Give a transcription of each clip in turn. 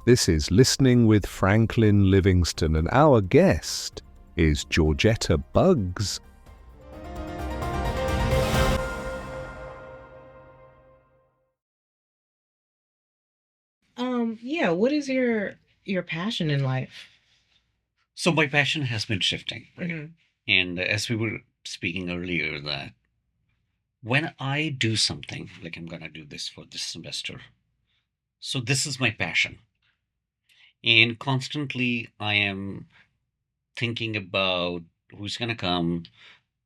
This is Listening with Franklin Livingston, and our guest is Georgetta Buggs. Yeah, what is your passion in life? So my passion has been shifting, right? Hmm. And as we were speaking earlier, that when I do something, like I'm going to do this for this semester, so this is my passion. And constantly I am thinking about who's going to come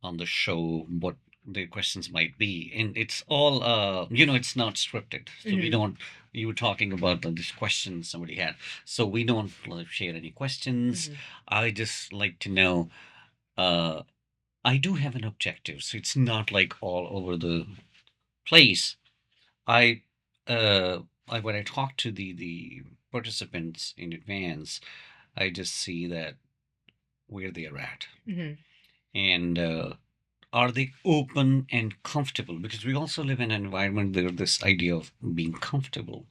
on the show, what the questions might be. And it's all, it's not scripted. So we Hmm. don't, you were talking about these questions somebody had. So we don't share any questions. Hmm. I just like to know. Uh, I do have an objective, so it's not like all over the place. I, uh, when I talk to the participants in advance, I just see that where they are at, Hmm. and are they open and comfortable? Because we also live in an environment where this idea of being comfortable,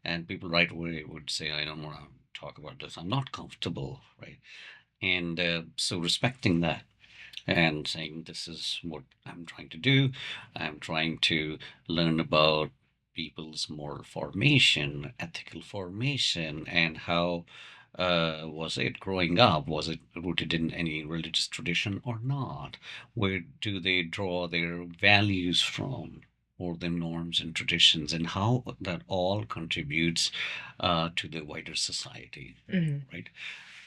and people right away would say, "I don't want to talk about this. I'm not comfortable," right? And so respecting that and saying this is what I'm trying to do. I'm trying to learn about people's moral formation, ethical formation, and how was it growing up? Was it rooted in any religious tradition or not? Where do they draw their values from? Or their norms and traditions, and how that all contributes to the wider society, Hmm. right?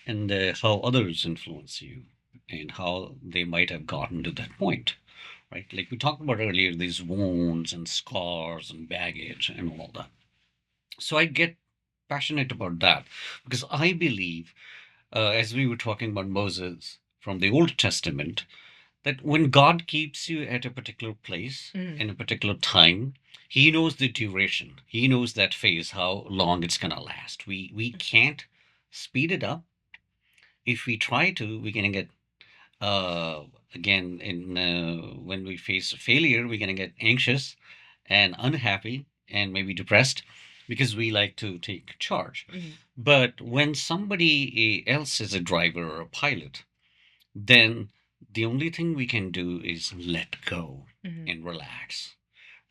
And how others influence you and how they might have gotten to that point, right? Like we talked about earlier, these wounds and scars and baggage and all that. So I get passionate about that because I believe, as we were talking about Moses from the Old Testament, that when God keeps you at a particular place Hmm. in a particular time, He knows the duration. He knows that phase, how long it's gonna last. We can't speed it up. If we try to, we're gonna get uh, again in when we face failure, we're gonna get anxious and unhappy and maybe depressed because we like to take charge. Hmm. But when somebody else is a driver or a pilot, then the only thing we can do is let go Hmm. and relax,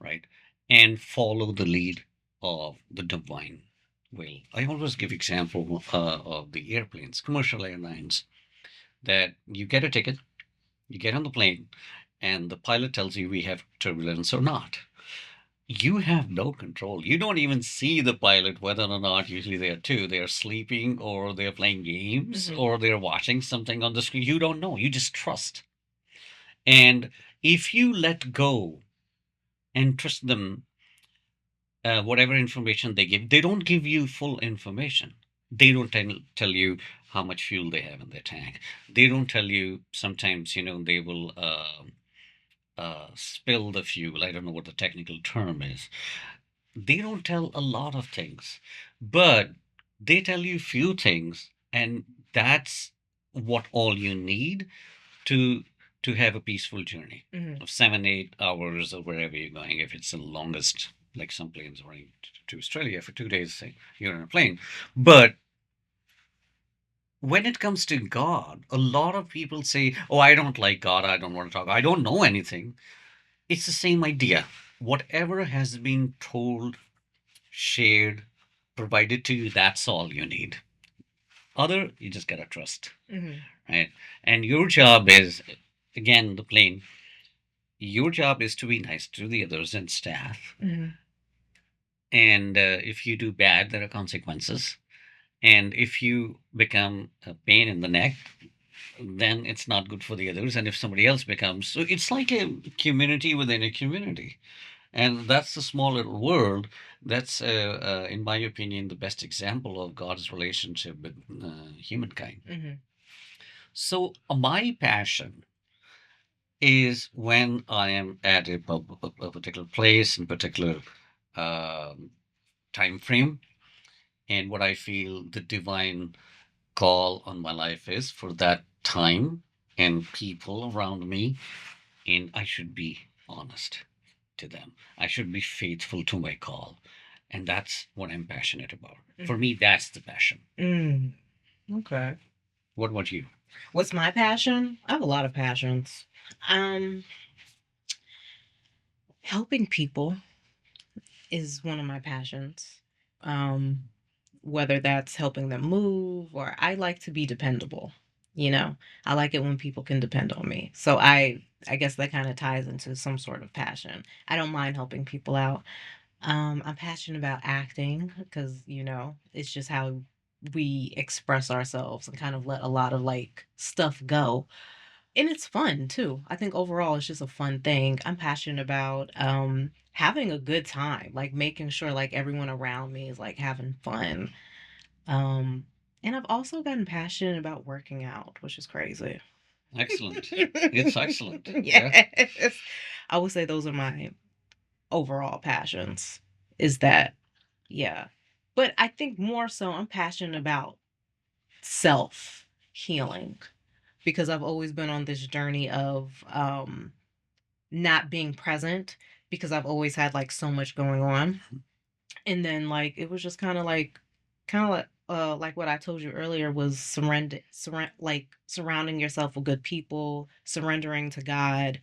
right? And follow the lead of the divine will. I always give example of the airplanes, commercial airlines, that you get a ticket, you get on the plane, and the pilot tells you we have turbulence or not. You have no control. You don't even see the pilot whether or not usually they are two. They are sleeping or they're playing games Hmm. or they're watching something on the screen. You don't know. You just trust. And if you let go and trust them, whatever information they don't give you full information. They don't tell you how much fuel they have in their tank. They don't tell you sometimes, they will spill the fuel. I don't know what the technical term is. They don't tell a lot of things, but they tell you few things, and that's what all you need to have a peaceful journey Hmm. of 7 8 hours or wherever you're going. If it's the longest, like some planes going to Australia for 2 days, say you're in a plane. But when it comes to God, a lot of people say, "Oh, I don't like God. I don't want to talk. I don't know anything." It's the same idea. Whatever has been told, shared, provided to you, that's all you need. Other, you just gotta trust, Hmm. right? And your job is, again, the plane, your job is to be nice to the others and staff. Hmm. And if you do bad, there are consequences. And if you become a pain in the neck, then it's not good for the others. And if somebody else becomes, so it's like a community within a community. And that's the small little world. That's, in my opinion, the best example of God's relationship with humankind. Hmm. So, my passion is when I am at a particular place in particular um, time frame, and what I feel the divine call on my life is for that time and people around me, and I should be honest to them. I should be faithful to my call. And that's what I'm passionate about. For me, that's the passion. Mm, okay. What about you? What's my passion? I have a lot of passions. Um, Helping people is one of my passions. Um, whether that's helping them move or I like to be dependable. You know, I like it when people can depend on me. So I guess that kind of ties into some sort of passion. I don't mind helping people out. I'm passionate about acting because, it's just how we express ourselves and kind of let a lot of like stuff go. And it's fun too. I think overall it's just a fun thing. I'm passionate about having a good time, like making sure like everyone around me is like having fun. Um and I've also gotten passionate about working out, which is crazy. Excellent. It's excellent. Yeah. Yes. I would say those are my overall passions. Is that yeah. But I think more so I'm passionate about self healing because I've always been on this journey of not being present because I've always had like so much going on. And then like it was just kind of like what I told you earlier was like surrounding yourself with good people, surrendering to God,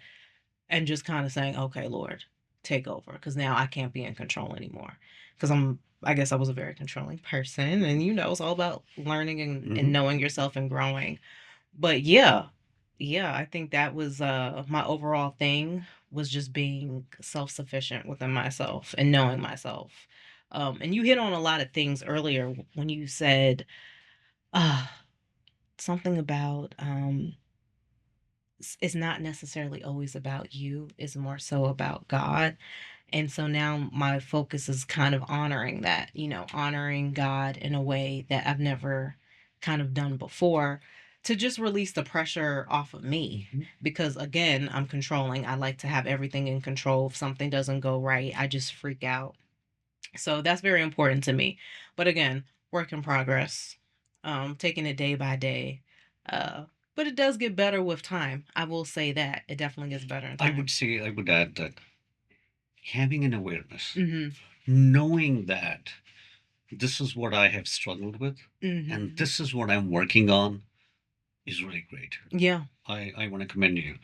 and just kind of saying, "Okay, Lord, take over," because now I can't be in control anymore. Because I guess I was a very controlling person, and it's all about learning and Hmm. knowing yourself and growing. But yeah, yeah, I think that was my overall thing was just being self-sufficient within myself and knowing myself. And you hit on a lot of things earlier when you said uh something about it's not necessarily always about you, it's more so about God. And so now my focus is kind of honoring that, honoring God in a way that I've never kind of done before to just release the pressure off of me. Mhm. Because again, I'm controlling. I like to have everything in control. If something doesn't go right, I just freak out. So that's very important to me. But again, work in progress, taking it day by day. Uh, but it does get better with time. I will say that. It definitely gets better in I time. would say, I would add that having an awareness, Mm-hmm. knowing that this is what I have struggled with and Mm-hmm. this is what I'm working on is really great. Yeah. I want to commend you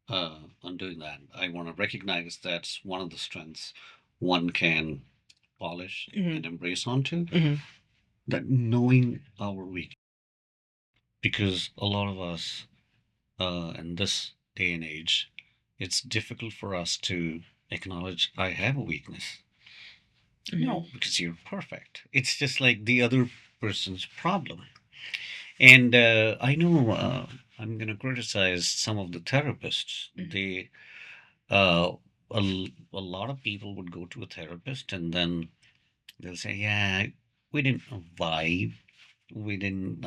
on doing that. I want to recognize that's one of the strengths one can polish Mm-hmm. and embrace onto, Mm-hmm. that knowing our weak. Because a lot of us in this day and age, it's difficult for us to acknowledge I have a weakness. No, because you're perfect. It's just like the other person's problem. And I know I'm going to criticize some of the therapists. Mm-hmm. Uh, a lot of people would go to a therapist and then they'll say, yeah, we didn't vibe, we didn't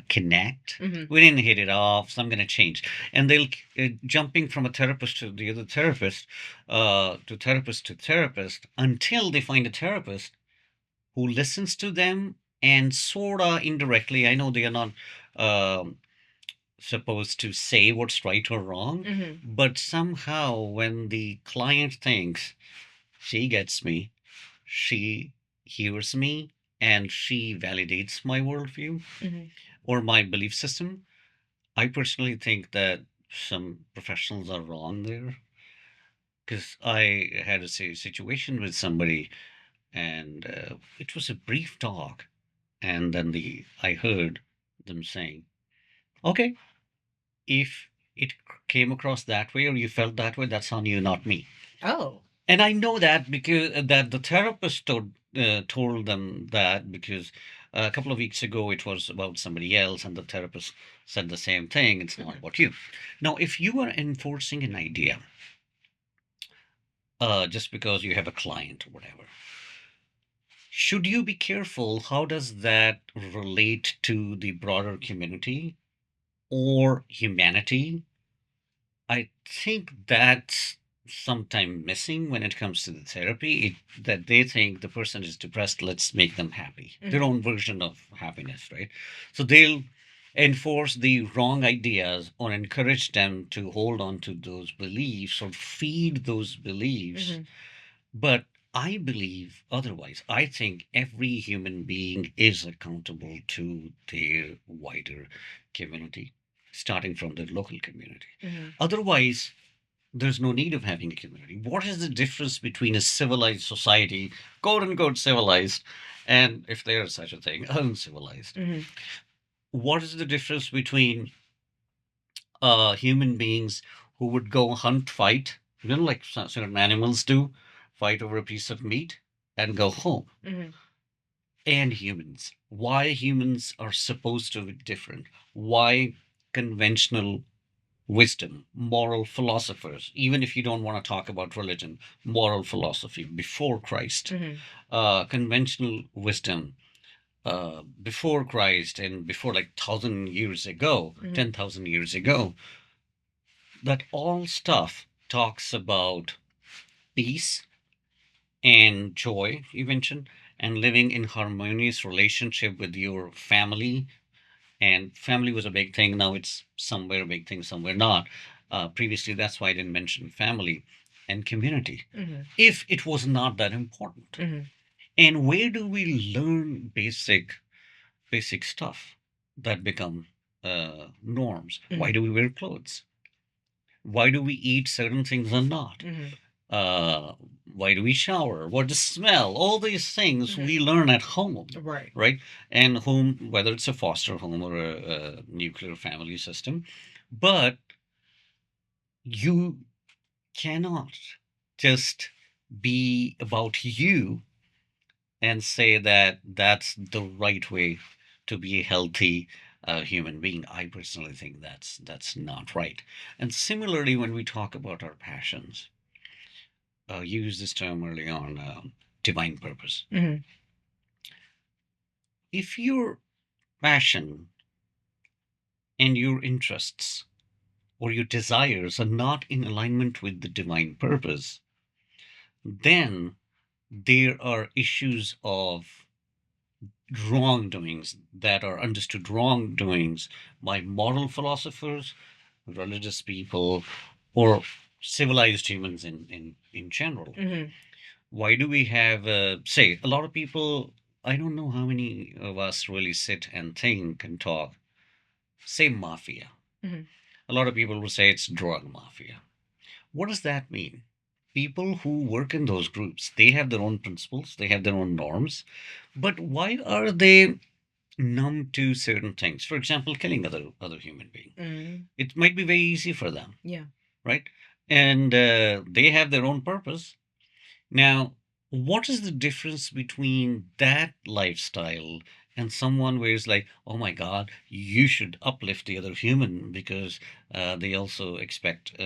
connect, Mm-hmm. we didn't hit it off, so I'm going to change. And they'll jumping from a therapist to the other therapist, to therapist, until they find a therapist who listens to them and sort of indirectly, I know they are not um, supposed to say what's right or wrong, Mm-hmm. but somehow when the client thinks she gets me, she hears me, and she validates my worldview Mm-hmm. or my belief system, I personally think that some professionals are wrong there. Because I had a situation with somebody, and it was a brief talk, and then I heard them saying, "Okay, if it came across that way or you felt that way, that's on you, not me." Oh. And I know that because that the therapist told them that because a couple of weeks ago it was about somebody else, and the therapist said the same thing. It's not about you. Now, if you are enforcing an idea, just because you have a client or whatever, should you be careful? How does that relate to the broader community or humanity? I think that's sometimes missing when it comes to the therapy. That they think the person is depressed, let's make them happy. Their Mm-hmm. own version of happiness, right? So they'll enforce the wrong ideas or encourage them to hold on to those beliefs or feed those beliefs. Mm-hmm. But I believe otherwise. I think every human being is accountable to their wider community, starting from their local community. Mhm. Otherwise, there's no need of having a community. What is the difference between a civilized society, quote unquote civilized, and if there is such a thing, uncivilized? Mhm. What is the difference between human beings who would go hunt, fight, like certain animals do, fight over a piece of meat and go home, Mhm. and humans? Why humans are supposed to be different? Why conventional wisdom, moral philosophers, even if you don't want to talk about religion, moral philosophy before Christ, Mhm. conventional wisdom before Christ and before like 1,000 years ago, Mhm. 10,000 years ago, that all stuff talks about peace and joy, you mentioned, and living in harmonious relationship with your family. And family was a big thing. Now it's somewhere a big thing, somewhere not. Previously, that's why I didn't mention family and community, Mhm. if it was not that important. Mhm. And where do we learn basic stuff that become norms? Why Mhm. do we wear clothes? Why do we eat certain things and not? Mhm. Uh, why do we shower? What to smell? All these things Mhm. we learn at home, Right. right? And home, whether it's a foster home or a nuclear family system, but you cannot just be about you and say that that's the right way to be a healthy human being. I personally think that's not right. And similarly, when we talk about our passions, you used this term early on, divine purpose. Mhm. If your passion and your interests or your desires are not in alignment with the divine purpose, then there are issues of wrongdoings that are understood wrongdoings by moral philosophers, religious people, or civilized humans in general. Mhm. Why do we have, say, a lot of people, I don't know how many of us really sit and think and talk, say mafia. Mhm. A lot of people will say it's drug mafia. What does that mean? People who work in those groups, they have their own principles, they have their own norms, but why are they numb to certain things? For example, killing other human being. Mhm. It might be very easy for them, Yeah. right? And they have their own purpose. Now, what is the difference between that lifestyle and someone where it's like, oh my God, you should uplift the other human because they also expect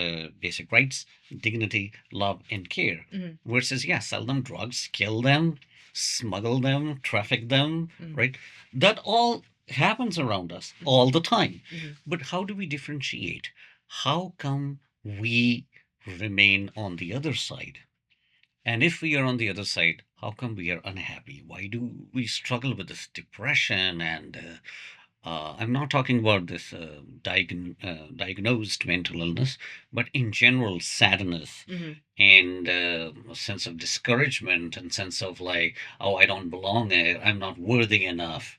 basic rights, dignity, love, and care. Mhm. Versus, yeah, sell them drugs, kill them, smuggle them, traffic them, Mhm. right? That all happens around us all the time. Mhm. But how do we differentiate? How come we remain on the other side? And if we are on the other side, how come we are unhappy? Why do we struggle with this depression? And I'm not talking about this diagnosed mental illness, but in general, sadness Mhm. and a sense of discouragement and sense of like, oh, I don't belong, I'm not worthy enough.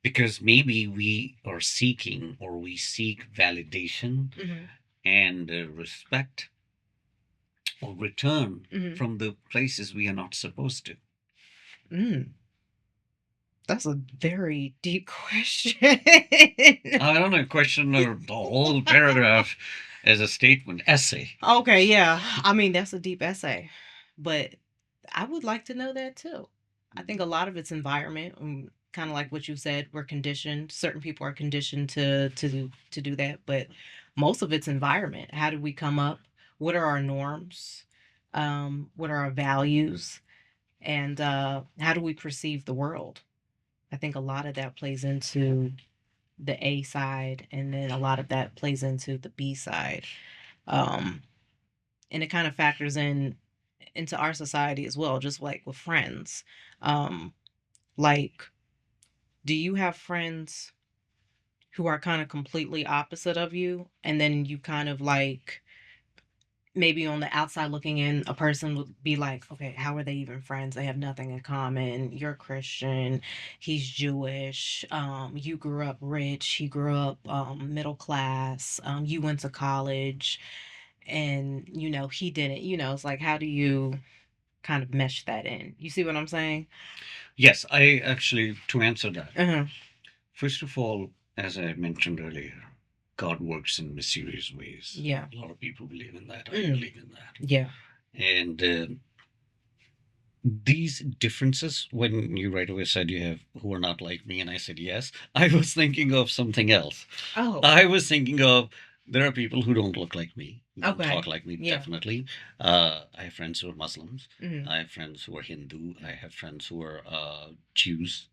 Because maybe we are seeking or we seek validation Mhm. and respect or return Mhm. from the places we are not supposed to. Mm. That's a very deep question. I don't know, question or the whole paragraph as a statement, essay. Okay, yeah. I mean, that's a deep essay, but I would like to know that too. I think a lot of it's environment, kind of like what you said. We're conditioned. Certain people are conditioned to do that, but most of it's environment. How did we come up? What are our norms? What are our values? And how do we perceive the world? I think a lot of that plays into the A side, and then a lot of that plays into the B side. Um, and it kind of factors into our society as well, just like with friends. Um, like, do you have friends who are kind of completely opposite of you, and then you kind of like maybe on the outside looking in, a person would be like, okay, how are they even friends? They have nothing in common. You're Christian, he's Jewish, you grew up rich, he grew up middle class, you went to college, and he didn't. It's like, how do you kind of mesh that in? You see what I'm saying? Yes, I actually, to answer that, Uh-huh. first of all, as I mentioned earlier, God works in mysterious ways. Yeah. A lot of people believe in that. I Mm. believe in that. Yeah. And these differences, when you right away said you have who are not like me, and I said yes, I was thinking of something else. Oh. I was thinking of there are people who don't look like me, who don't Okay. talk like me, Yeah. definitely. I have friends who are Muslims. Mhm. I have friends who are Hindu. I have friends who are Jews,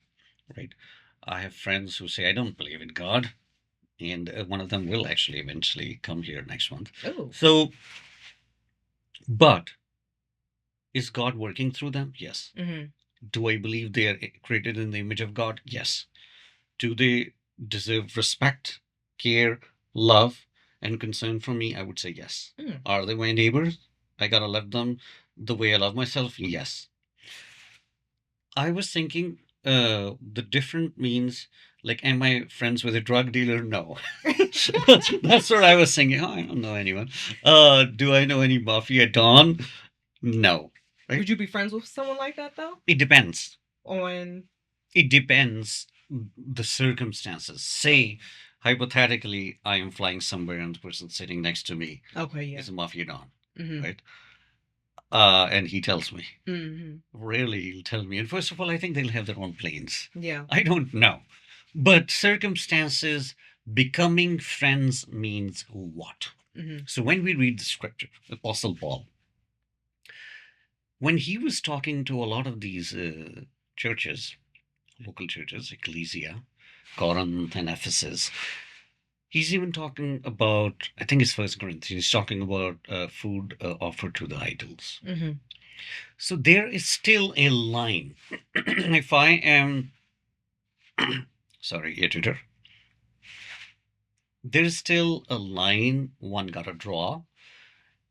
right? I have friends who say, I don't believe in God. And one of them will actually eventually come here next month. Oh. So, but is God working through them? Yes. Mhm. Do I believe they are created in the image of God? Yes. Do they deserve respect, care, love, and concern from me? I would say yes. Mm. Are they my neighbors? I gotta love them the way I love myself? Yes. I was thinking the different means like, am I friends with a drug dealer? No. That's what I was thinking. Oh, I don't know anyone. Do I know any mafia don? No. Right? Would you be friends with someone like that though? It depends. On. It depends the circumstances. Say, hypothetically, I am flying somewhere and the person sitting next to me Okay. Yeah. is a mafia don, Mhm. right? And he tells me. Mhm. Really, he'll tell me. And first of all, I think they'll have their own planes. Yeah. I don't know. But circumstances, becoming friends means what? Mhm. So when we read the scripture, Apostle Paul, when he was talking to a lot of these churches, local churches, Ecclesia, Corinth and Ephesus, he's even talking about, I think it's First Corinthians, he's talking about food offered to the idols. Mhm. So there is still a line. If I am, sorry, editor, there's still a line one gotta draw.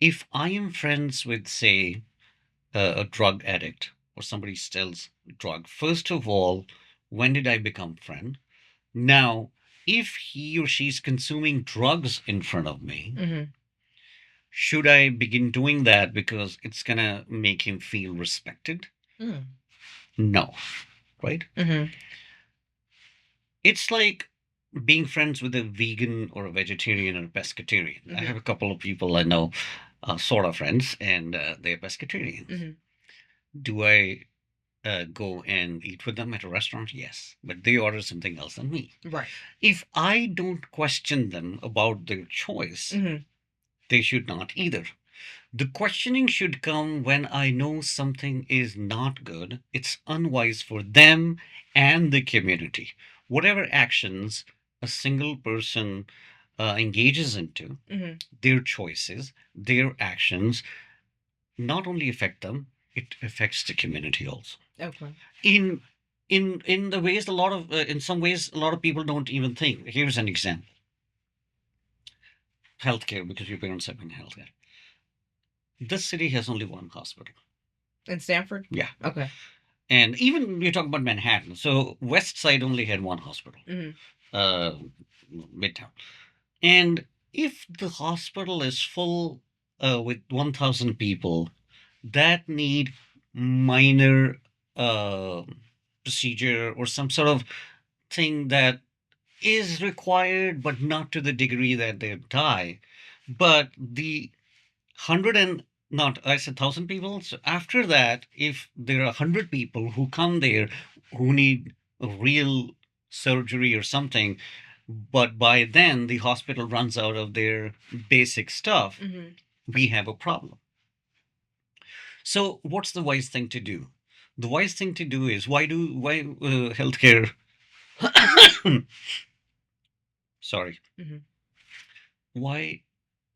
If I am friends with, say, a drug addict or somebody sells drug, first of all, when did I become friend? Now, if he or she's consuming drugs in front of me, Mhm. should I begin doing that because it's gonna make him feel respected? Mm. No, right? Mhm. It's like being friends with a vegan or a vegetarian or a pescatarian. I have a couple of people I know, sort of friends, and they're pescatarians. Mhm. Do I go and eat with them at a restaurant? Yes, but they order something else than me. Right. If I don't question them about their choice, Mhm. they should not either. The questioning should come when I know something is not good, it's unwise for them and the community. Whatever actions a single person engages into, Mhm. their choices, their actions not only affect them, it affects the community also. Okay. In in the ways a lot of in some ways a lot of people don't even think. Here's an example: healthcare, because your parents have been in healthcare. This city has only one hospital. In Stanford? Yeah. Okay. And even you talk about Manhattan. So West Side only had one hospital, Mhm. uh, Midtown. And if the hospital is full with 1,000 people that need minor uh, procedure or some sort of thing that is required, but not to the degree that they die, but the hundred and not I said 1,000 people. So after that, if there are 100 people who come there who need a real surgery or something, but by then the hospital runs out of their basic stuff, Mhm. we have a problem. So what's the wise thing to do? The wise thing to do is why healthcare sorry, Mhm. why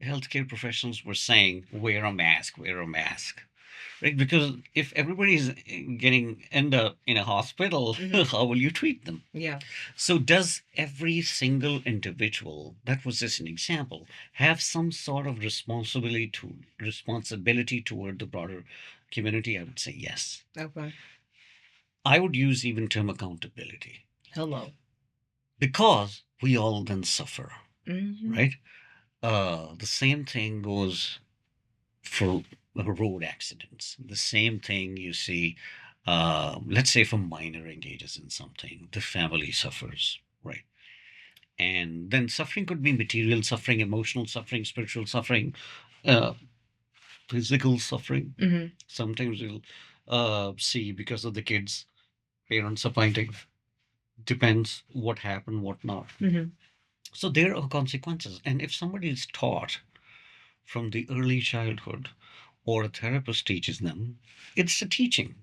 healthcare professionals were saying wear a mask, wear a mask. right? Because if everybody's getting end up in a hospital, Mhm. how will you treat them? Yeah. So does every single individual, that was just an example, have some sort of responsibility toward the broader community? I would say yes. Okay. I would use even term accountability Hello. because we all then suffer, Mhm. right? The same thing goes for road accidents. The same thing you see, let's say, if a minor engages in something, the family suffers, right? And then suffering could be material suffering, emotional suffering, spiritual suffering, uh, physical suffering. Mhm. Sometimes you'll see because of the kids, parents are fighting. Depends what happened, what not. Mhm. So there are consequences. And if somebody is taught from the early childhood, or a therapist teaches them, it's a teaching.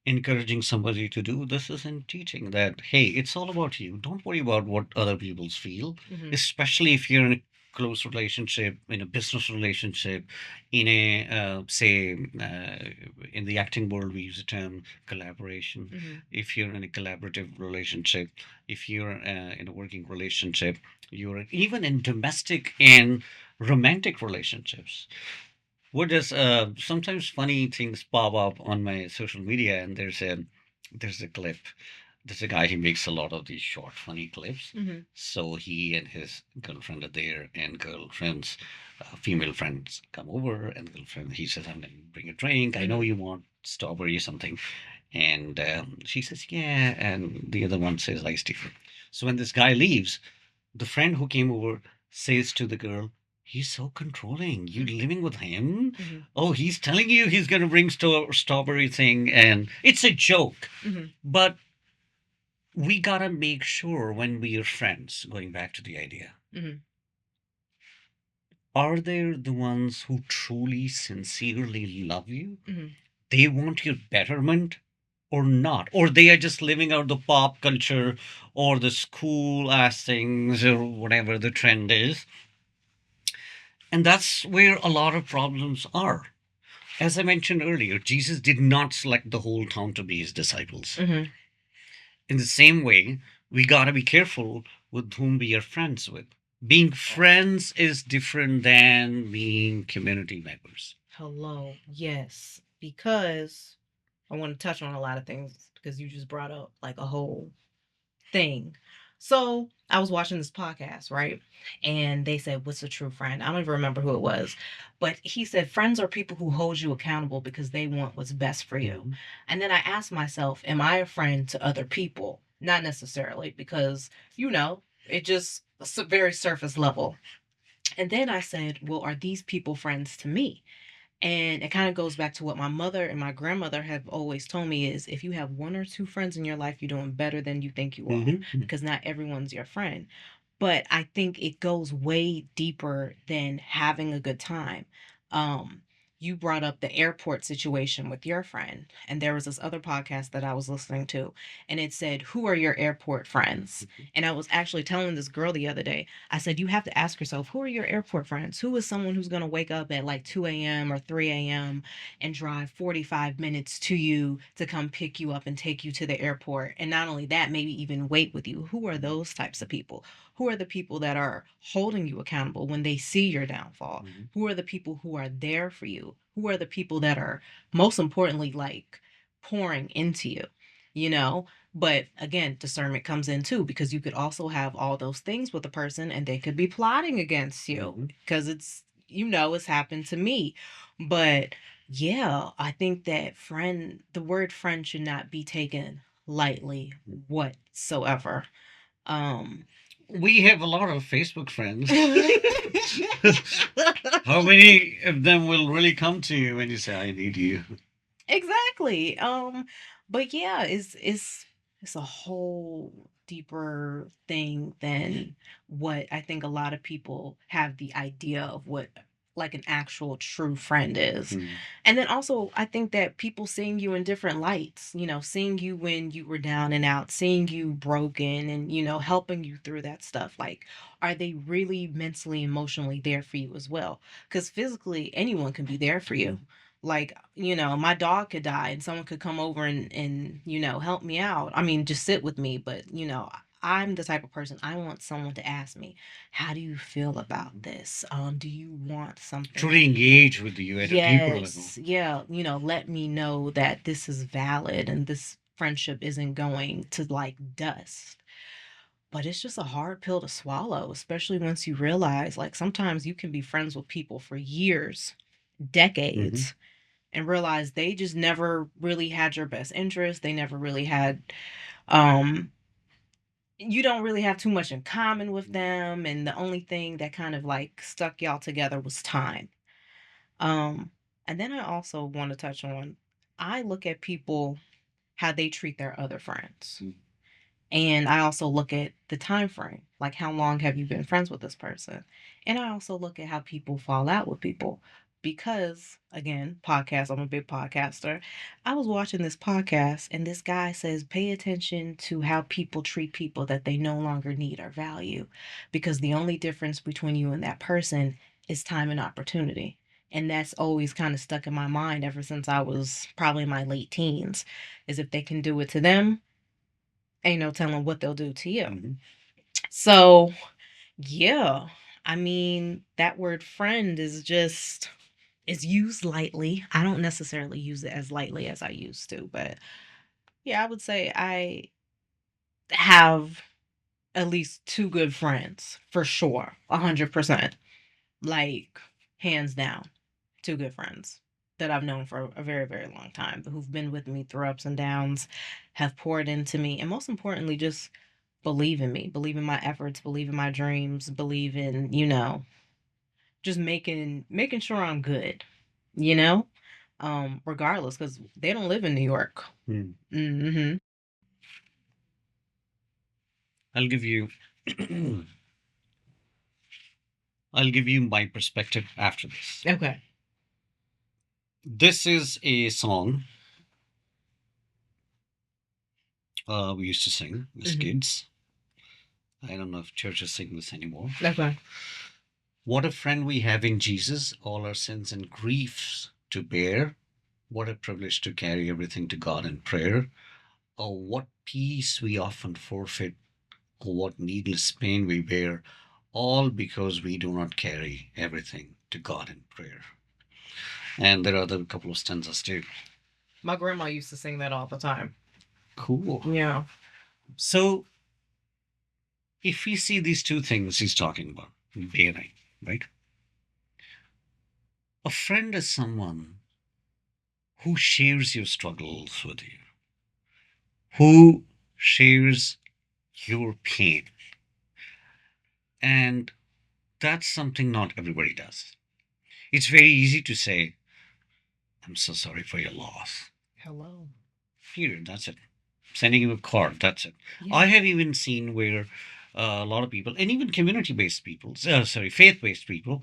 Encouraging somebody to do this is in teaching that, hey, it's all about you. Don't worry about what other people's feel, Mhm. especially if you're in a close relationship, in a business relationship, in a, say, in the acting world, we use the term collaboration. Mhm. If you're in a collaborative relationship, if you're in a working relationship, you're even in domestic and romantic relationships. What is sometimes funny things pop up on my social media, and there's a clip. There's a guy, he makes a lot of these short funny clips. Mhm. So he and his girlfriend are there, and girlfriends, female friends come over, and the girlfriend, he says, I'm gonna bring a drink, I know Mhm. you want strawberry or something. And she says, yeah, and the other one says iced tea. So when this guy leaves, the friend who came over says to the girl, he's so controlling. You Mhm. living with him? Mhm. Oh, he's telling you he's going to bring strawberry thing. And it's a joke. Mhm. But we got to make sure when we are friends, going back to the idea, Mhm. are they the ones who truly, sincerely love you? Mhm. They want your betterment or not? Or they are just living out the pop culture or the school ass things or whatever the trend is. And that's where a lot of problems are. As I mentioned earlier, Jesus did not select the whole town to be his disciples. Mhm. In the same way, we got to be careful with whom we are friends with. Being friends is different than being community members. Hello. Yes. Because I want to touch on a lot of things because you just brought up like a whole thing. So I was watching this podcast, right? And they said, what's a true friend? I don't even remember who it was. But he said, friends are people who hold you accountable because they want what's best for you. Mhm. And then I asked myself, am I a friend to other people? Not necessarily, because, it just it's a very surface level. And then I said, well, are these people friends to me? And it kind of goes back to what my mother and my grandmother have always told me is if you have one or two friends in your life, you're doing better than you think you are Mhm. because not everyone's your friend. But I think it goes way deeper than having a good time. Um, you brought up the airport situation with your friend, and there was this other podcast that I was listening to, and it said, who are your airport friends? And I was actually telling this girl the other day, I said, you have to ask yourself, who are your airport friends? Who is someone who's going to wake up at like 2 a.m. or 3 a.m. and drive 45 minutes to you to come pick you up and take you to the airport? And not only that, maybe even wait with you. Who are those types of people? Who are the people that are holding you accountable when they see your downfall? Mhm. Who are the people who are there for you? Who are the people that are most importantly like pouring into you? You know, but again, discernment comes in too because you could also have all those things with a person and they could be plotting against you Mhm. because it's happened to me. But yeah, I think that the word friend should not be taken lightly whatsoever. Um We have a lot of Facebook friends. How many of them will really come to you when you say, I need you? Exactly. But yeah, it's a whole deeper thing than what I think a lot of people have the idea of what like an actual true friend is. Mhm. And then also I think that people seeing you in different lights, seeing you when you were down and out, seeing you broken and helping you through that stuff. Like, are they really mentally, emotionally there for you as well? Because physically anyone can be there for you. Like, my dog could die and someone could come over and help me out. I mean, just sit with me. But, I'm the type of person, I want someone to ask me, how do you feel about this? Do you want something? Truly engage with you at a deeper level. Yes. Yeah. Let me know that this is valid and this friendship isn't going to like dust. But it's just a hard pill to swallow, especially once you realize like sometimes you can be friends with people for years, Hmm. decades, and realize they just never really had your best interest. They never really had, um, you don't really have too much in common with them. And the only thing that kind of like stuck y'all together was time. Um, and then I also want to touch on, I look at people, how they treat their other friends. And I also look at the time frame, like how long have you been friends with this person? And I also look at how people fall out with people. Because again, podcast, I'm a big podcaster. I was watching this podcast and this guy says, pay attention to how people treat people that they no longer need or value. Because the only difference between you and that person is time and opportunity. And that's always kind of stuck in my mind ever since I was probably in my late teens. Is if they can do it to them, ain't no telling what they'll do to you. Hmm. So, yeah, I mean, that word friend is used lightly. I don't necessarily use it as lightly as I used to, but yeah, I would say I have at least two good friends for sure, 100%. Like, hands down, two good friends that I've known for a very, very long time, who've been with me through ups and downs, have poured into me, and most importantly, just believe in me, believe in my efforts, believe in my dreams, believe in, just making sure I'm good, you know? Regardless, because they don't live in New York. Mm. Mm-hmm. I'll give you I'll give you my perspective after this. Okay. This is a song we used to sing as Mhm. kids. I don't know if churches sing this anymore. Okay. What a friend we have in Jesus, all our sins and griefs to bear. What a privilege to carry everything to God in prayer. Oh, what peace we often forfeit. Oh, what needless pain we bear. All because we do not carry everything to God in prayer. And there are other couple of stanzas too. My grandma used to sing that all the time. Cool. Yeah. So if we see these two things he's talking about, bearing, right? A friend is someone who shares your struggles with you, who shares your pain. And that's something not everybody does. It's very easy to say, I'm so sorry for your loss. Hello. Period. That's it. Sending you a card. That's it. Yeah. I have even seen where a lot of people, and even community based people, faith based people,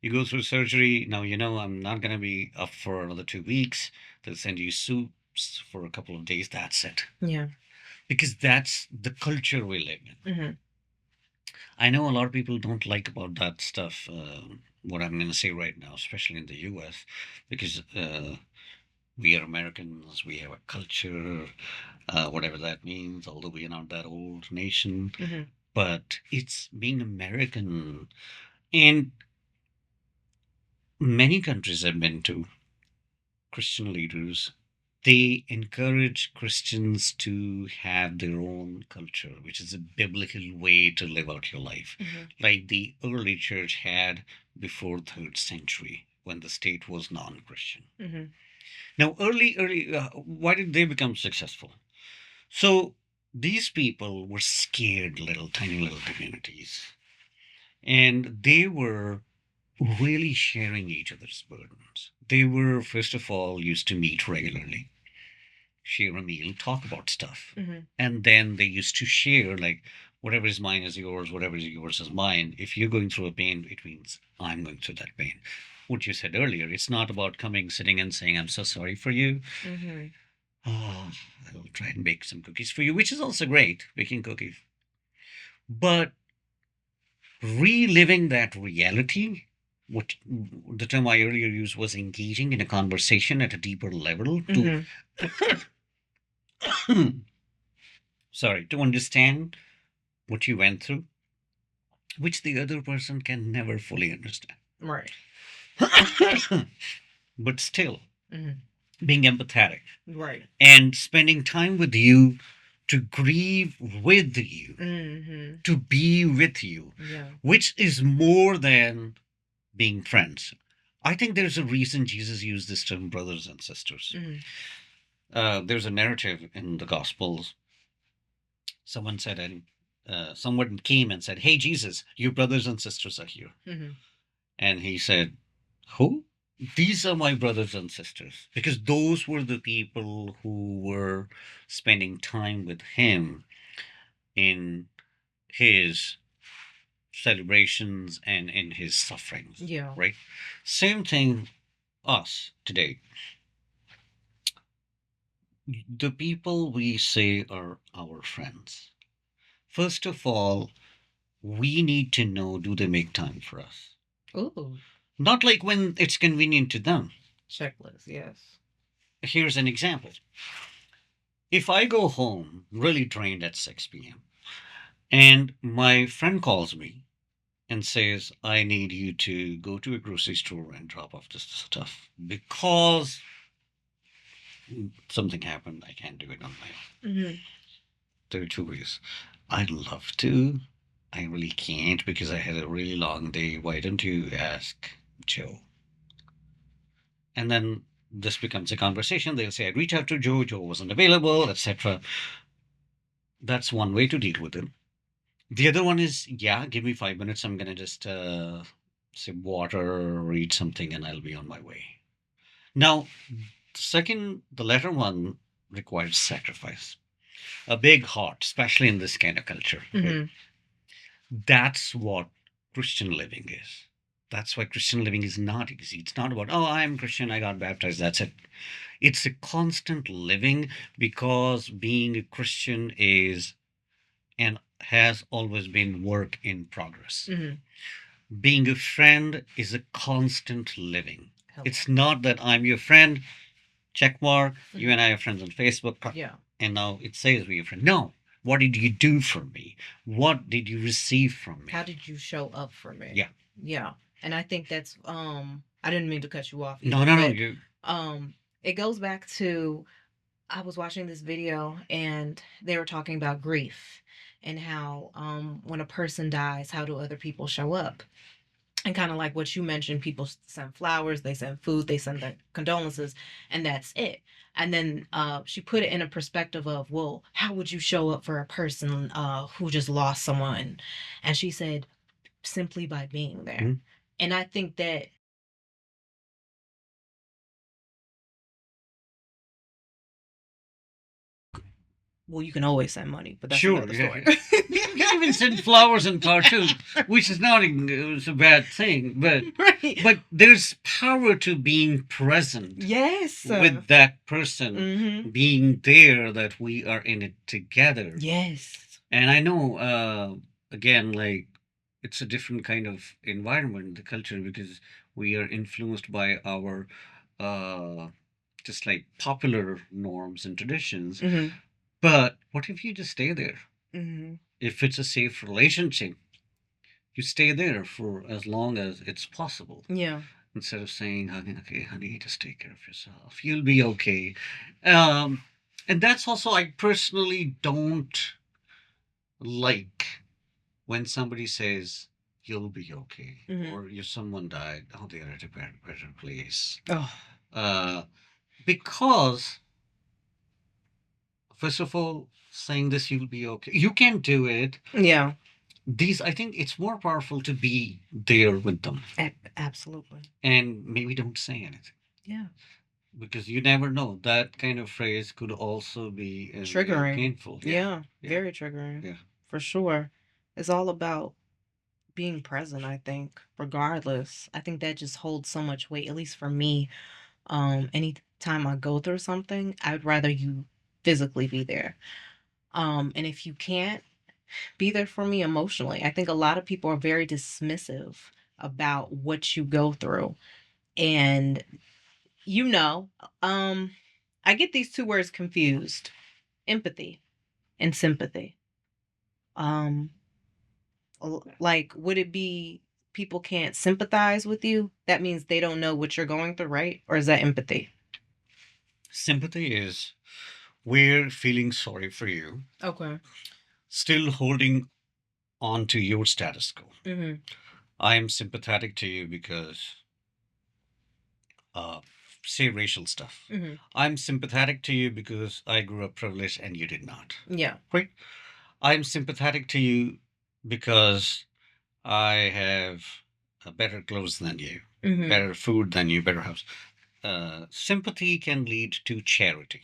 you go through surgery. Now, I'm not going to be up for another 2 weeks. They'll send you soups for a couple of days. That's it. Yeah. Because that's the culture we live in. Mm-hmm. I know a lot of people don't like about that stuff, what I'm going to say right now, especially in the US, because we are Americans, we have a culture, whatever that means, although we are not that old nation. Mm-hmm. But it's being American. And many countries I've been to, Christian leaders, they encourage Christians to have their own culture, which is a biblical way to live out your life, Mm-hmm. like the early church had before third century when the state was non-Christian. Mm-hmm. Now, early, why did they become successful? So these people were scared little, tiny little communities, and they were really sharing each other's burdens. They were, first of all, used to meet regularly, share a meal, talk about stuff. Mm-hmm. And then they used to share, like, whatever is mine is yours, whatever is yours is mine. If you're going through a pain, it means I'm going through that pain. What you said earlier, it's not about coming, sitting, and saying, I'm so sorry for you. Mm-hmm. Oh, I will try and bake some cookies for you, which is also great, baking cookies. But reliving that reality what the term I earlier used was engaging in a conversation at a deeper level to sorry, to understand what you went through, which the other person can never fully understand. Right. But still, hmm being empathetic Right. and spending time with you, to grieve with you, hmm to be with you, Yeah. which is more than being friends. I think there's a reason Jesus used this term brothers and sisters. hmm There's a narrative in the Gospels. Someone said, and someone came and said, "Hey, Jesus, your brothers and sisters are here." hmm And he said, "Who?" "These are my brothers and sisters." Because those were the people who were spending time with him in his celebrations and in his sufferings. Yeah. Right? Same thing, us today. The people we say are our friends. First of all, we need to know, do they make time for us? Ooh. Not like when it's convenient to them. Checklist. Yes. Here's an example. If I go home really drained at 6 p.m. and my friend calls me and says, "I need you to go to a grocery store and drop off this stuff because something happened, I can't do it on my own." hmm There are two ways. I'd love to. I really can't because I had a really long day. Why don't you ask Joe? And then this becomes a conversation. They'll say, "I reached out to Joe, Joe wasn't available," etc. That's one way to deal with it. The other one is, yeah, give me 5 minutes. I'm going to just sip water, read something, and I'll be on my way. Now, the latter one requires sacrifice, a big heart, especially in this kind of culture. Right? hmm That's what Christian living is. That's why Christian living is not easy. It's not about, oh, I'm Christian, I got baptized, that's it. It's a constant living because being a Christian is and has always been work in progress. hmm Being a friend is a constant living. Hello. It's not that I'm your friend, check mark, you and I are friends on Facebook, Yeah. and now it says we're friends. No. What did you do for me? What did you receive from me? How did you show up for me? Yeah. Yeah. And I think that's I didn't mean to cut you off. No, either, no, no. but, You it goes back to I was watching this video and they were talking about grief and how when a person dies, how do other people show up? And kind of like what you mentioned, people send flowers, they send food, they send their condolences, and that's it. And then she put it in a perspective of, well, how would you show up for a person who just lost someone? And she said, simply by being there. Mhm. And I think that well, you can always send money, but that's sure. another Yeah. story. You can even send flowers and cartoons, which is not a bad thing, but Right. but there's power to being present Yes. with that person, hmm being there, that we are in it together. Yes. And I know, again, like it's a different kind of environment, the culture, because we are influenced by our uh, just like popular norms and traditions. hmm But what if you just stay there? hmm If it's a safe relationship, you stay there for as long as it's possible. Yeah. Instead of saying, "Honey, okay, honey, just take care of yourself. You'll be okay." Um, and that's also, I personally don't like when somebody says, "You'll be okay," hmm or "Your someone died. Oh, they are at a better place." Oh. Uh, because, first of all, saying this, "You'll be okay," you can do it. Yeah. These, I think it's more powerful to be there with them Absolutely. and maybe don't say anything, Yeah. because you never know, that kind of phrase could also be Triggering. painful. Yeah. Yeah. Very triggering. Yeah. For sure. It's all about being present, I think, regardless. I think that just holds so much weight, at least for me. Anytime I go through something, I'd rather you physically be there. And if you can't be there for me emotionally, I think a lot of people are very dismissive about what you go through. And you know, I get these two words confused: empathy and sympathy. Um, like, would it be people can't sympathize with you? That means they don't know what you're going through, right? Or is that empathy? Sympathy is we're feeling sorry for you, Okay. still holding on to your status quo. Mm-hmm. I am sympathetic to you because, uh, say, racial stuff. Mm-hmm. I'm sympathetic to you because I grew up privileged and you did not. Yeah. Right? I'm sympathetic to you because I have better clothes than you, Mm-hmm. better food than you, better house. Sympathy can lead to charity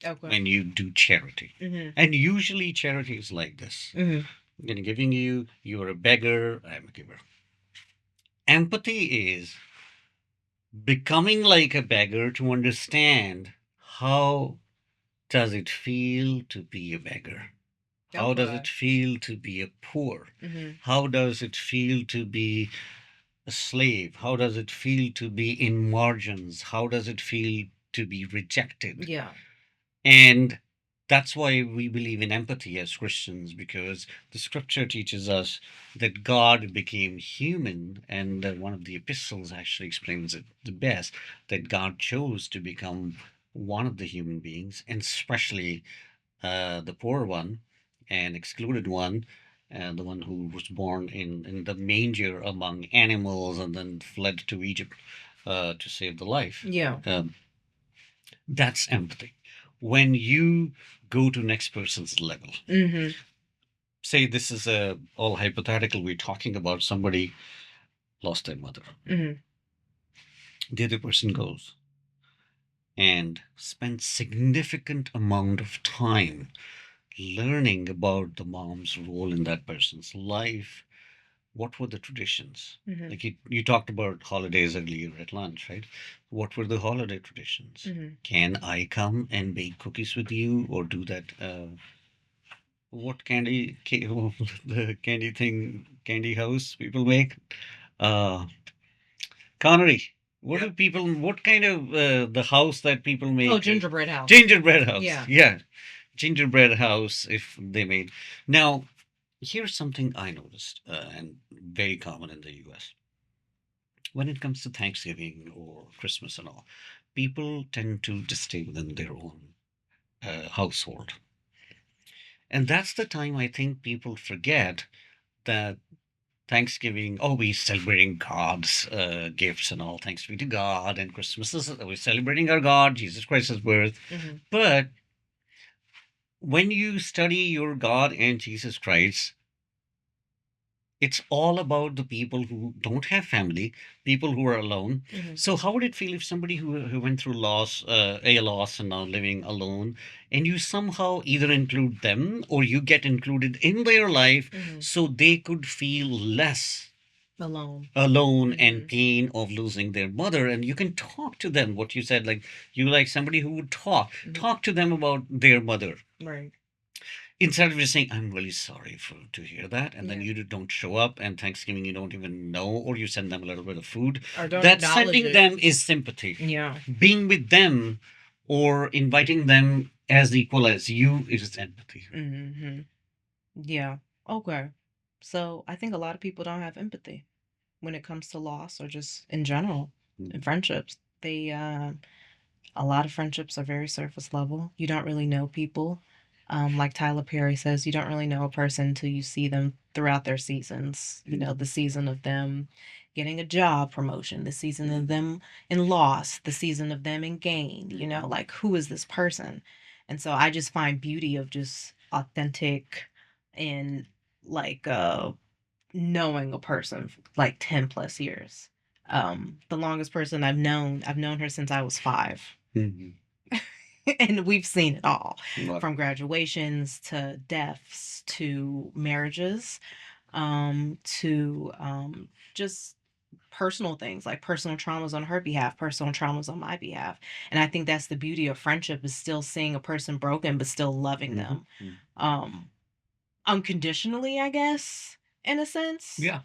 Okay. when you do charity. Mm-hmm. And usually charity is like this. Mm-hmm. I'm giving you, you are a beggar, I'm a giver. Empathy is becoming like a beggar to understand how does it feel to be a beggar? How does Okay. it feel to be a poor? Mm-hmm. How does it feel to be a slave? How does it feel to be in margins? How does it feel to be rejected? Yeah. And that's why we believe in empathy as Christians, because the scripture teaches us that God became human. And one of the epistles actually explains it the best, that God chose to become one of the human beings, and especially the poor one and excluded one, the one who was born in the manger among animals and then fled to Egypt to save the life. Yeah. That's empathy. When you go to next person's level, Mm-hmm. say this is a all hypothetical. We're talking about somebody lost their mother. Mm-hmm. The other person goes and spends significant amount of time learning about the mom's role in that person's life. What were the traditions? Mm-hmm. Like you talked about holidays earlier at lunch, right? What were the holiday traditions? Mm-hmm. Can I come and bake cookies with you or do that? What the candy thing, candy house people make? Uh, Connery. What do people, what kind of the house that people make? Oh, gingerbread house. Gingerbread house. Yeah. Yeah. Gingerbread house, if they made. Now, here's something I noticed, and very common in the US. When it comes to Thanksgiving or Christmas and all, people tend to just stay within their own household. And that's the time I think people forget that Thanksgiving, oh, we're celebrating God's gifts and all, thanks be to God. And Christmas is, we're celebrating our God, Jesus Christ's birth. Mm-hmm. But when you study your God and Jesus Christ, it's all about the people who don't have family, people who are alone. Mm-hmm. So how would it feel if somebody who went through loss, a loss, and now living alone, and you somehow either include them or you get included in their life, Mm-hmm. so they could feel less Alone. alone Mm-hmm. and pain of losing their mother, and you can talk to them, what you said, like you like somebody who would talk to them about their mother, Right. instead of just saying, I'm really sorry for to hear that, and then Yeah. you don't show up, and Thanksgiving you don't even know, or you send them a little bit of food. Or don't That acknowledge sending it. them is sympathy. Yeah. Being with them or inviting them as equal as you is empathy. Mm-hmm. Yeah. Okay. So I think a lot of people don't have empathy when it comes to loss or just in general in friendships. They a lot of friendships are very surface level. You don't really know people. Like Tyler Perry says, you don't really know a person until you see them throughout their seasons. You know, the season of them getting a job promotion, the season of them in loss, the season of them in gain. You know, like, who is this person? And so I just find beauty of just authentic and like knowing a person for like 10 plus years. The longest person I've known her since I was 5. Mhm. And we've seen it all, Right. from graduations to deaths to marriages, to just personal things, like personal traumas on her behalf, personal traumas on my behalf. And I think that's the beauty of friendship, is still seeing a person broken but still loving them unconditionally, I guess, in a sense. Yeah.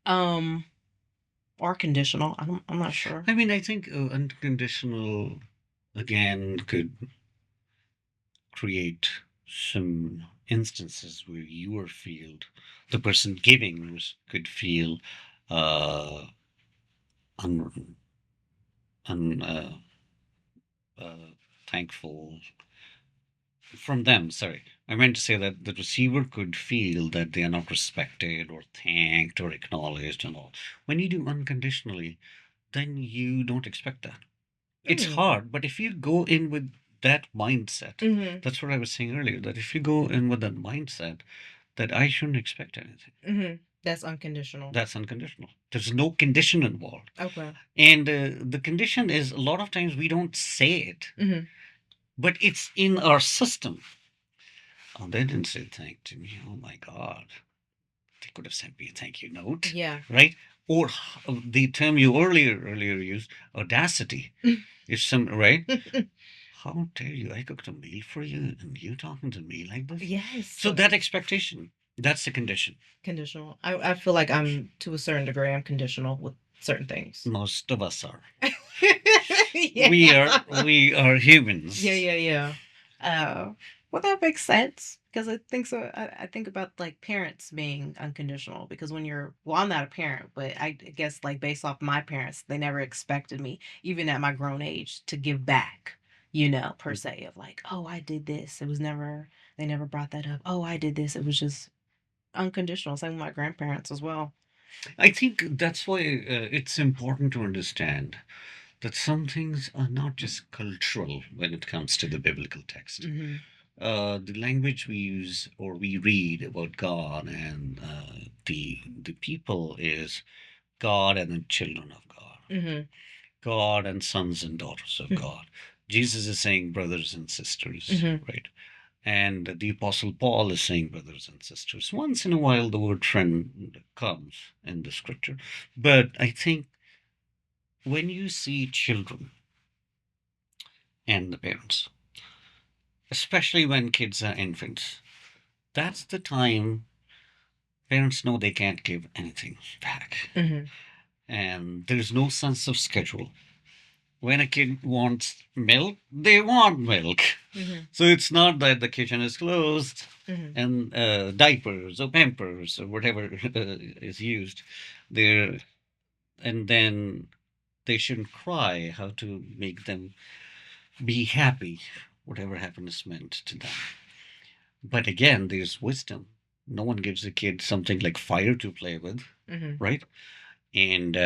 Um, or conditional. I'm not sure. I mean, I think unconditional again could create some instances where your field, the person giving could feel uh, un, un, thankful from them. Sorry, I meant to say that the receiver could feel that they are not respected or thanked or acknowledged and all. When you do unconditionally, then you don't expect that. It's Mm. hard, but if you go in with that mindset, Mm-hmm. that's what I was saying earlier, that if you go in with that mindset that I shouldn't expect anything, Mm-hmm. That's unconditional. that's unconditional. There's no condition involved. Okay. And the condition is a lot of times we don't say it, Mm-hmm. but it's in our system. Oh, they didn't say thank to me. Oh my God. They could have sent me a thank you note. Yeah. Right? Or the term you earlier used, audacity. Is some right? How dare you? I cooked a meal for you and you talking to me like this? Yes. So that expectation, that's the condition. Conditional. I feel like I'm, to a certain degree, I'm conditional with certain things. Most of us are. Yeah. We are humans. Yeah. Well, that makes sense because I think so. I think about like parents being unconditional because when you're, well, I'm not a parent, but I guess like based off my parents, they never expected me, even at my grown age, to give back, per se, of like, oh, I did this. It was never, they never brought that up. Oh, I did this. It was just unconditional. Same with my grandparents as well. I think that's why it's important to understand that some things are not just cultural when it comes to the biblical text. Mm-hmm. The language we use or we read about God and the people is God and the children of God, Mm-hmm. God and sons and daughters of God. Jesus is saying brothers and sisters, Mm-hmm. right? And the Apostle Paul is saying brothers and sisters. Once in a while, the word friend comes in the scripture. But I think when you see children and the parents, especially when kids are infants, that's the time parents know they can't give anything back. Mm-hmm. And there's no sense of schedule. When a kid wants milk, they want milk. Mm-hmm. So it's not that the kitchen is closed Mm-hmm. and diapers or pampers or whatever is used there, and then they shouldn't cry. How to make them be happy, whatever happiness meant to them. But again, there's wisdom. No one gives a kid something like fire to play with, Mm-hmm. right? And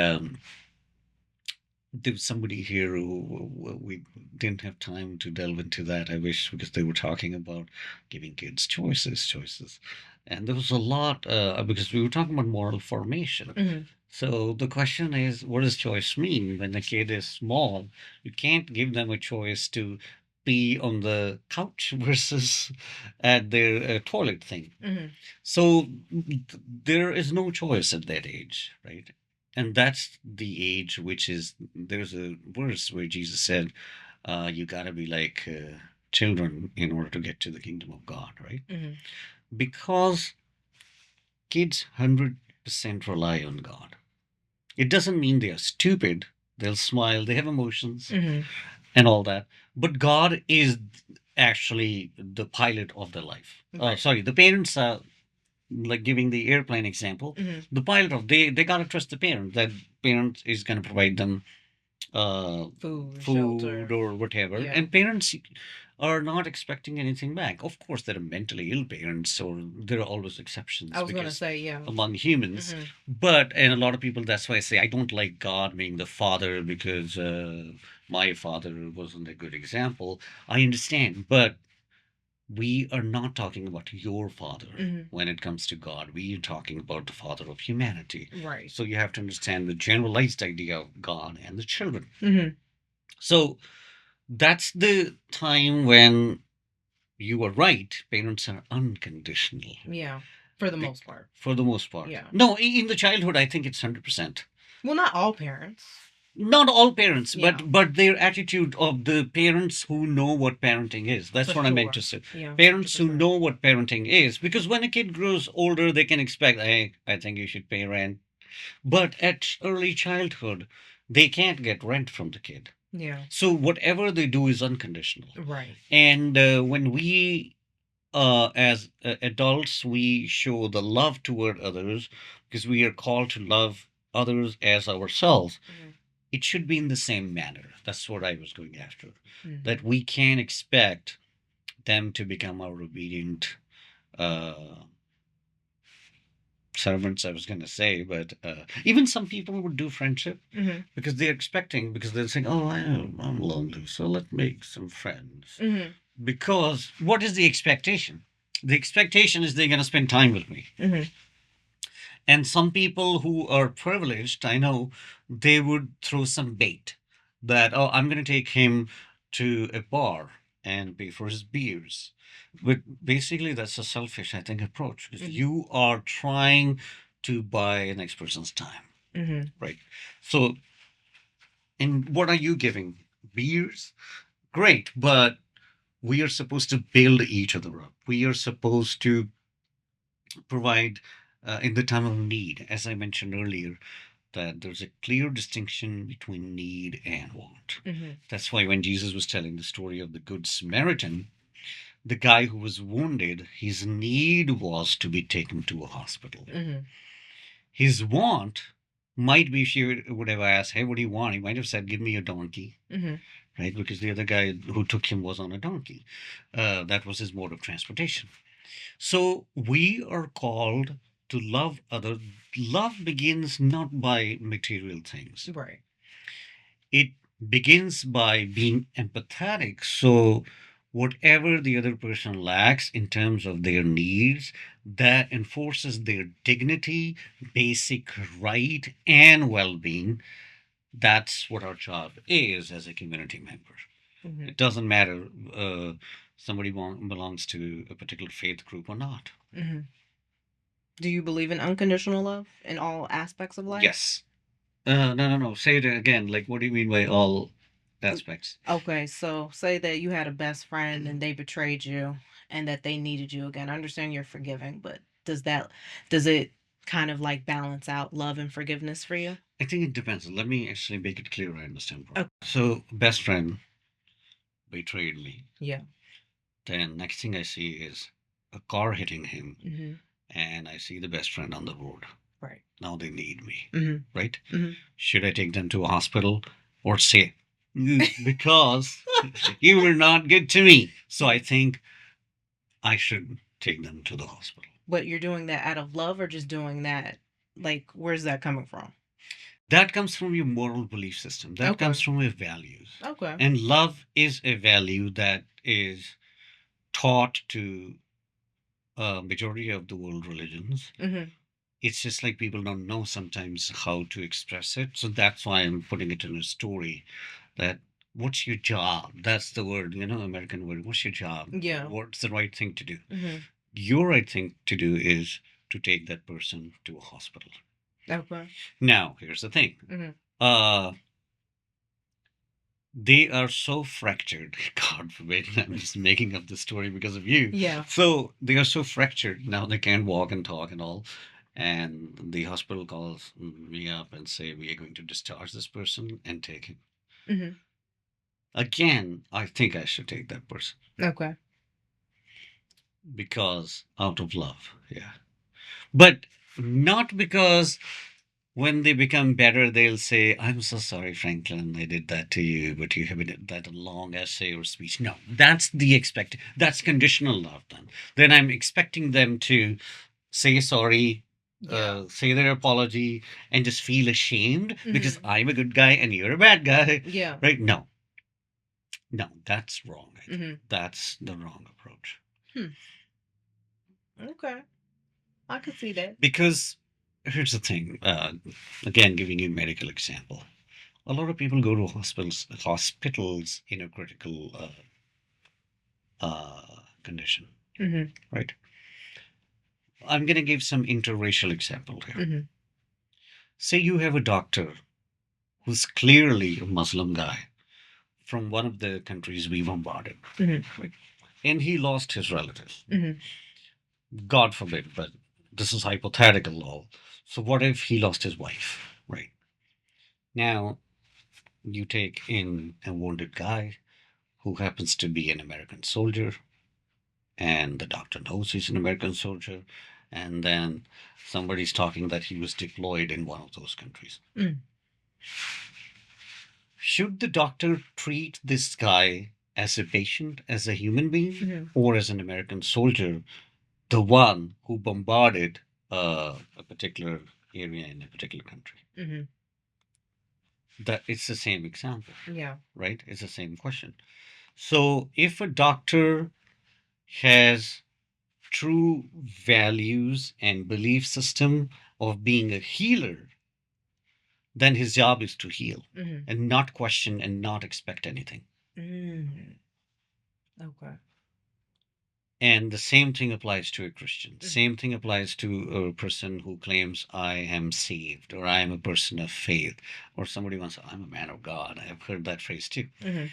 there's somebody here who we didn't have time to delve into that. I wish, because they were talking about giving kids choices, and there was a lot because we were talking about moral formation. Mm-hmm. So the question is, what does choice mean when a kid is small? You can't give them a choice to pee on the couch versus at their toilet thing. Mm-hmm. So there is no choice at that age, right? And that's the age which is, there's a verse where Jesus said, you got to be like children in order to get to the kingdom of God, right? Mm-hmm. Because kids 100% rely on God. It doesn't mean they are stupid. They'll smile, they have emotions Mm-hmm. and all that. But God is actually the pilot of their life. Right. Sorry, the parents are, like giving the airplane example, Mm-hmm. the pilot of, they gotta trust the parent, that parent is gonna provide them Food, food shelter. or whatever. Yeah. And parents are not expecting anything back. Of course, there are mentally ill parents, or there are always exceptions. I was going to because say, yeah. among humans. Mm-hmm. But, and a lot of people, that's why I say I don't like God being the father, because my father wasn't a good example. I understand, but we are not talking about your father. Mm-hmm. When it comes to God, we are talking about the father of humanity. Right. So you have to understand the generalized idea of God and the children. Mm-hmm. So that's the time when you are right. Parents are unconditional. Yeah. For the most part. For the most part. Yeah. No, in the childhood, I think it's 100%. Well, not all parents. Not all parents, Yeah. but their attitude of the parents who know what parenting is. That's For what I meant sure. to say. Yeah. Parents who 100%. know what parenting is, because when a kid grows older, they can expect, hey, I think you should pay rent. But at early childhood, they can't get rent from the kid. Yeah. So whatever they do is unconditional. Right. And when we, as adults, we show the love toward others because we are called to love others as ourselves. Mhm. It should be in the same manner. That's what I was going after. Mhm. That we can expect them to become our obedient uh, servants, I was going to say, but even some people would do friendship Mhm. because they're expecting, because they're saying, oh, I'm lonely, so let's make some friends. Mhm. Because what is the expectation? The expectation is they're going to spend time with me. Mhm. And some people who are privileged, I know, they would throw some bait that, oh, I'm going to take him to a bar and pay for his beers. But basically, that's a selfish, I think, approach because Mhm. you are trying to buy the next person's time, Mhm. right? So, and what are you giving? Beers? Great, but we are supposed to build each other up. We are supposed to provide in the time of need, as I mentioned earlier, that there's a clear distinction between need and want. Mhm. That's why when Jesus was telling the story of the Good Samaritan, the guy who was wounded, his need was to be taken to a hospital. Mhm. His want might be, if she would have asked, hey, what do you want? He might have said, give me a donkey, Mhm. right? Because the other guy who took him was on a donkey. That was his mode of transportation. So we are called to love others. Love begins not by material things. Right. It begins by being empathetic. So whatever the other person lacks in terms of their needs, that enforces their dignity, basic right, and well-being. That's what our job is as a community member. Mhm. It doesn't matter somebody belongs to a particular faith group or not. Mhm. Do you believe in unconditional love in all aspects of life? Yes. No. Say it again. Like, what do you mean by all aspects? Okay, so say that you had a best friend and they betrayed you and that they needed you again. I understand you're forgiving, but does it kind of like balance out love and forgiveness for you? I think it depends. Let me actually make it clear I understand. Oh, So, best friend betrayed me. yeah. Then, next thing I see is a car hitting him, Mm-hmm. and I see the best friend on the road. Right. Now they need me, Mm-hmm. right? Mm-hmm. Should I take them to a hospital or say, because you were not good to me? So, I think I should take them to the hospital. But you're doing that out of love or just doing that like where's that coming from? That comes from your moral belief system. That comes Okay. from your values. Okay. And love is a value that is taught to a majority of the world religions. Mm-hmm. It's just like people don't know sometimes how to express it. So that's why I'm putting it in a story that what's your job? That's the word, American word. What's your job? Yeah. What's the right thing to do? Mm-hmm. Your right thing to do is to take that person to a hospital. Okay. Now, here's the thing. Mm-hmm. Uh, they are so fractured. God forbid, I'm just making up the story because of you. Yeah. So they are so fractured now they can't walk and talk and all. And the hospital calls me up and say we are going to discharge this person and take him. Mm-hmm. Again, I think I should take that person Okay. because out of love, yeah. But not because when they become better, they'll say, I'm so sorry, Franklin, I did that to you, but you have been that a long essay or speech. No, that's the expect. That's conditional love then. Then I'm expecting them to say sorry, Yeah. say their apology, and just feel ashamed because Mm-hmm. I'm a good guy and you're a bad guy. Yeah. Right? No, no, that's wrong. I think. Mm-hmm. That's the wrong approach. Hmm. Okay. I could see that. Because here's the thing, again, giving you a medical example. A lot of people go to hospitals in a critical condition, Mm-hmm. right? I'm going to give some interracial example here. Mm-hmm. Say you have a doctor who's clearly a Muslim guy from one of the countries we bombarded, Mm-hmm. right? And he lost his relatives. Mm-hmm. God forbid, but this is hypothetical all. So what if he lost his wife? Right. Now, you take in a wounded guy who happens to be an American soldier, and the doctor knows he's an American soldier, and then somebody's talking that he was deployed in one of those countries. Mm. Should the doctor treat this guy as a patient, as a human being, Mhm. or as an American soldier, the one who bombarded a particular area in a particular country? Hmm. That it's the same example, Yeah. right? It's the same question. So if a doctor has true values and belief system of being a healer, then his job is to heal Hmm. and not question and not expect anything. Mm. Okay. And the same thing applies to a Christian. Mhm. Same thing applies to a person who claims, I am saved, or I am a person of faith, or somebody wants, I'm a man of God. I've heard that phrase too. Hmm.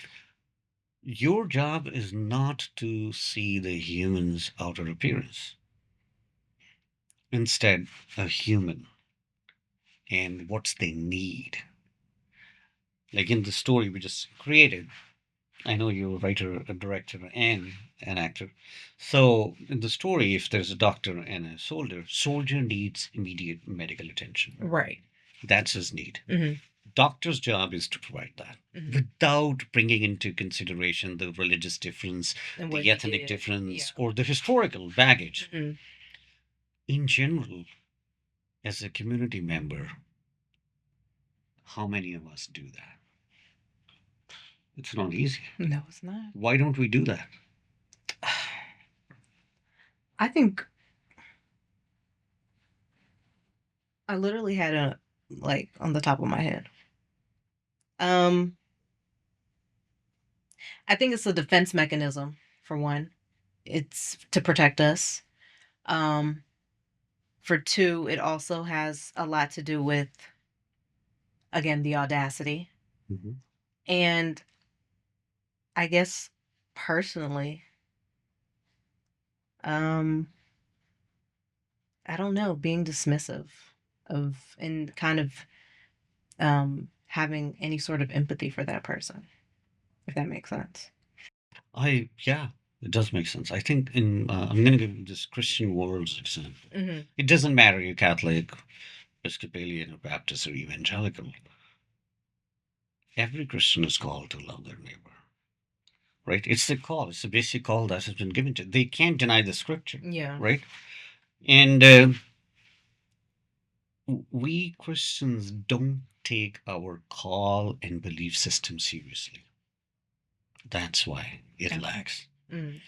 Your job is not to see the human's outer appearance, instead, a human and what they need. Like in the story we just created, I know you're a writer, a director, and an actor. So in the story, if there's a doctor and a soldier, soldier needs immediate medical attention. Right. That's his need. Hmm. Doctor's job is to provide that Hmm. without bringing into consideration the religious difference, And what the he ethnic did. difference, Yeah. or the historical baggage. Hmm. In general, as a community member, how many of us do that? It's not easy. No, it's not. Why don't we do that? I think I literally had a like on the top of my head. Um, I think it's a defense mechanism for one. It's to protect us. Um, for two, it also has a lot to do with again the audacity. Mhm. And I guess personally, um, I don't know, being dismissive of and kind of having any sort of empathy for that person, if that makes sense. Yeah, it does make sense. I think I'm going to give you this Christian world's example. Mm-hmm. It doesn't matter you're Catholic, Episcopalian, or Baptist, or evangelical. Every Christian is called to love their neighbor, right? It's the call. It's the basic call that has been given to. They can't deny the scripture, Yeah. right? And we Christians don't take our call and belief system seriously. That's why it Okay. lacks. Mm.